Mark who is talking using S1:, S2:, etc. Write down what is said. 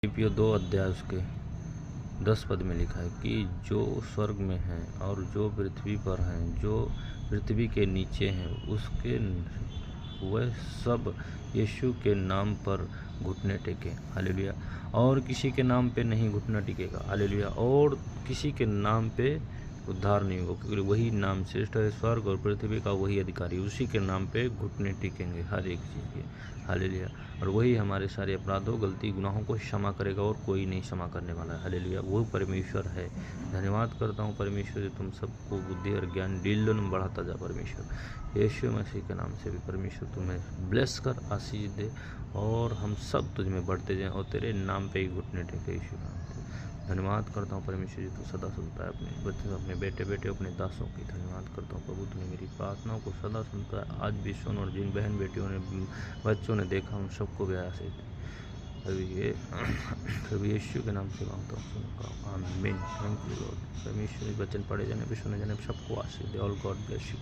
S1: फिलिप्पियों 2 अध्याय उसके 10 पद में लिखा है कि जो स्वर्ग में हैं और जो पृथ्वी पर हैं, जो पृथ्वी के नीचे हैं, उसके वह सब यीशु के नाम पर घुटने टेके। हालेलुया। और किसी के नाम पे नहीं घुटना टिकेगा। हालेलुया। और किसी के नाम पे उद्धार नहीं होगा, क्योंकि वही नाम श्रेष्ठ है। स्वर्ग और पृथ्वी का वही अधिकारी, उसी के नाम पे घुटने टिकेंगे हर एक चीज़ के। हालेलुया। और वही हमारे सारे अपराधों, गलती, गुनाहों को क्षमा करेगा और कोई नहीं क्षमा करने वाला है। हालेलुया। वो परमेश्वर है। धन्यवाद करता हूँ परमेश्वर जी, तुम सबको बुद्धि और ज्ञान दिलों में बढ़ाता जा परमेश्वर। यीशु मसीह के नाम से भी परमेश्वर तुम्हें ब्लेस कर, आशीष दे, और हम सब तुझ में बढ़ते जाएं और तेरे नाम पे ही घुटने टेके यीशु के नाम से। धन्यवाद करता हूँ परमेश्वर जी, तू सदा सुनता है अपने बच्चे, अपने बेटे बेटे, अपने दासों की। धन्यवाद करता हूँ प्रभु, तूने मेरी प्रार्थनाओं को सदा सुनता है। आज भी सुन, और जिन बहन बेटियों ने, बच्चों ने देखा, उन सबको भी आशीष दे। अभी यीशु के नाम से मांगता हूँ, सुनता हूँ। आमीन। Thank you Lord. परमेश्वर वचन पढ़े जाने पे, सुने जाने पे सबको आशीष दे। All God bless you.